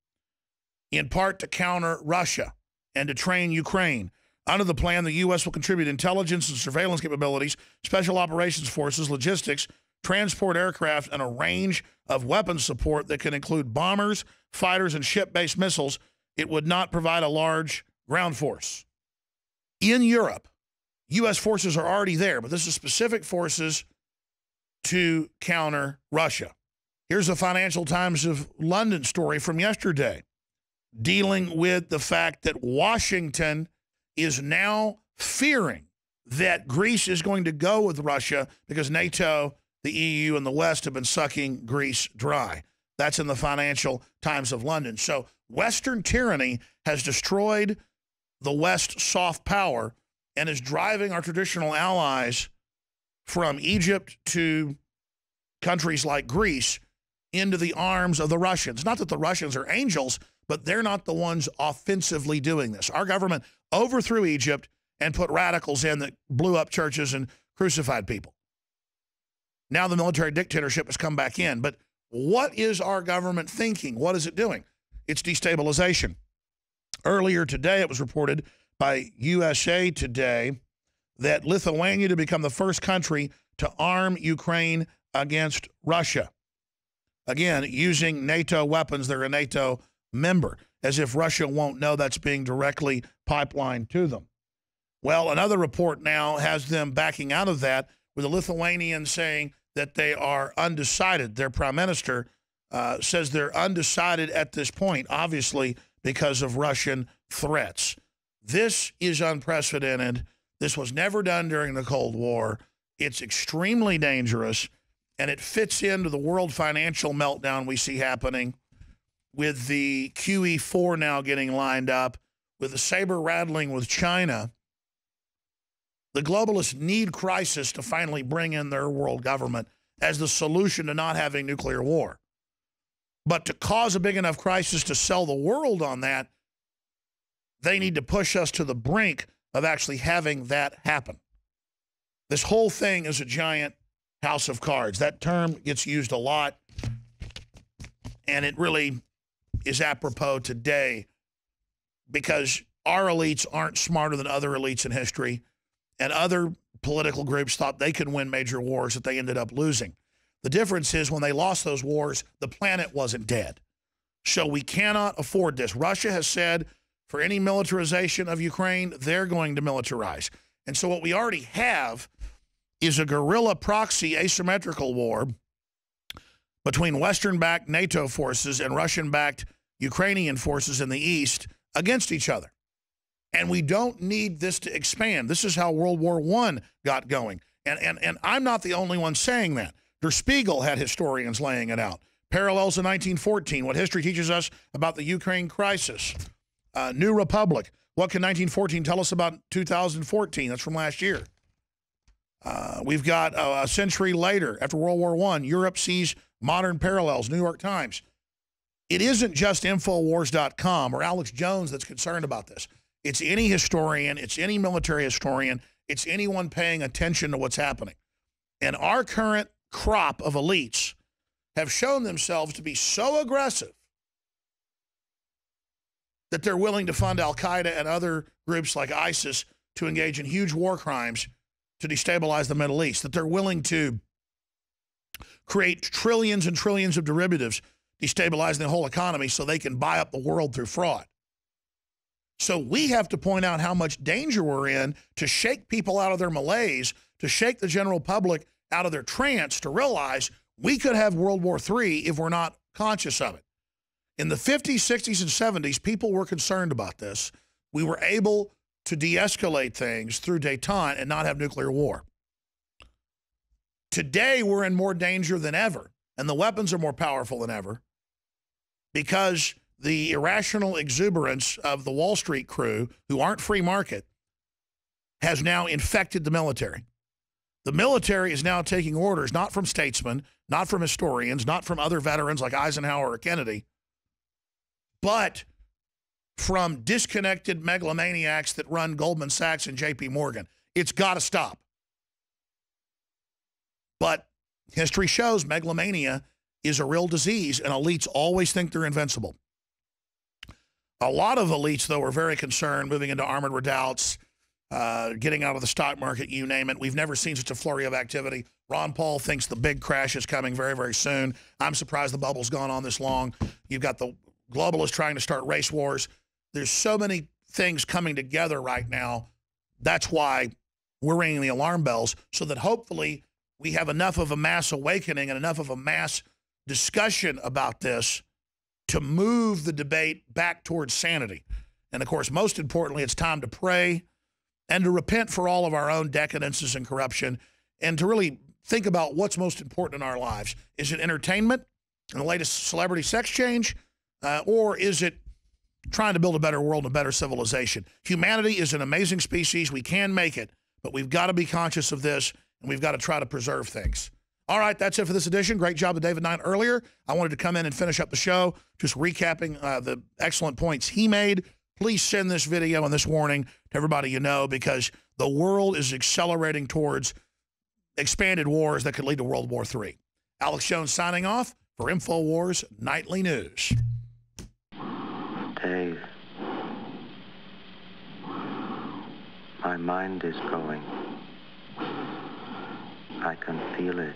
in part to counter Russia and to train Ukraine. Under the plan, the U.S. will contribute intelligence and surveillance capabilities, special operations forces, logistics, transport aircraft, and a range of weapons support that can include bombers, fighters, and ship-based missiles. It would not provide a large ground force. In Europe, U.S. forces are already there, but this is specific forces to counter Russia. Here's the Financial Times of London story from yesterday, dealing with the fact that Washington is now fearing that Greece is going to go with Russia because NATO, the EU, and the West have been sucking Greece dry. That's in the Financial Times of London. So Western tyranny has destroyed the West's soft power and is driving our traditional allies from Egypt to countries like Greece into the arms of the Russians. Not that the Russians are angels, but they're not the ones offensively doing this. Our government overthrew Egypt and put radicals in that blew up churches and crucified people. Now the military dictatorship has come back in. But what is our government thinking? What is it doing? It's destabilization. Earlier today, it was reported by USA Today that Lithuania to become the first country to arm Ukraine against Russia. Again, using NATO weapons. They're a NATO member, as if Russia won't know that's being directly pipelined to them. Well, another report now has them backing out of that, with the Lithuanians saying that they are undecided. Their prime minister says they're undecided at this point, obviously because of Russian threats. This is unprecedented. This was never done during the Cold War. It's extremely dangerous, and it fits into the world financial meltdown we see happening, with the QE4 now getting lined up, with the saber rattling with China. The globalists need crisis to finally bring in their world government as the solution to not having nuclear war. But to cause a big enough crisis to sell the world on that, they need to push us to the brink of actually having that happen. This whole thing is a giant house of cards. That term gets used a lot, and it really is apropos today because our elites aren't smarter than other elites in history, and other political groups thought they could win major wars that they ended up losing. The difference is when they lost those wars, the planet wasn't dead. So we cannot afford this. Russia has said for any militarization of Ukraine, they're going to militarize. And so what we already have is a guerrilla proxy asymmetrical war between Western-backed NATO forces and Russian-backed Ukrainian forces in the East against each other. And we don't need this to expand. This is how World War I got going. And I'm not the only one saying that. Der Spiegel had historians laying it out. Parallels in 1914, what history teaches us about the Ukraine crisis. New Republic, what can 1914 tell us about 2014? That's from last year. We've got a century later, after World War I, Europe sees modern parallels, New York Times. It isn't just Infowars.com or Alex Jones that's concerned about this. It's any historian, it's any military historian, it's anyone paying attention to what's happening. And our current crop of elites have shown themselves to be so aggressive that they're willing to fund al-Qaeda and other groups like ISIS to engage in huge war crimes to destabilize the Middle East, that they're willing to create trillions and trillions of derivatives, destabilizing the whole economy so they can buy up the world through fraud. So we have to point out how much danger we're in to shake people out of their malaise, to shake the general public out of their trance, to realize we could have World War III if we're not conscious of it. In the 50s, 60s, and 70s, people were concerned about this. We were able to de-escalate things through détente and not have nuclear war. Today, we're in more danger than ever, and the weapons are more powerful than ever because the irrational exuberance of the Wall Street crew, who aren't free market, has now infected the military. The military is now taking orders not from statesmen, not from historians, not from other veterans like Eisenhower or Kennedy, but from disconnected megalomaniacs that run Goldman Sachs and J.P. Morgan. It's got to stop. But history shows megalomania is a real disease, and elites always think they're invincible. A lot of elites, though, are very concerned moving into armored redoubts, getting out of the stock market, you name it. We've never seen such a flurry of activity. Ron Paul thinks the big crash is coming very, very soon. I'm surprised the bubble's gone on this long. You've got the globalists trying to start race wars. There's so many things coming together right now. That's why we're ringing the alarm bells, so that hopefully we have enough of a mass awakening and enough of a mass discussion about this to move the debate back towards sanity. And of course, most importantly, it's time to pray and to repent for all of our own decadences and corruption, and to really think about what's most important in our lives. Is it entertainment and the latest celebrity sex change, or is it trying to build a better world and a better civilization? Humanity is an amazing species. We can make it, but we've got to be conscious of this, and we've got to try to preserve things. All right, that's it for this edition. Great job with David Knight earlier. I wanted to come in and finish up the show, just recapping the excellent points he made. Please send this video and this warning to everybody you know, because the world is accelerating towards expanded wars that could lead to World War III. Alex Jones signing off for Infowars Nightly News. Dave, my mind is going. I can feel it.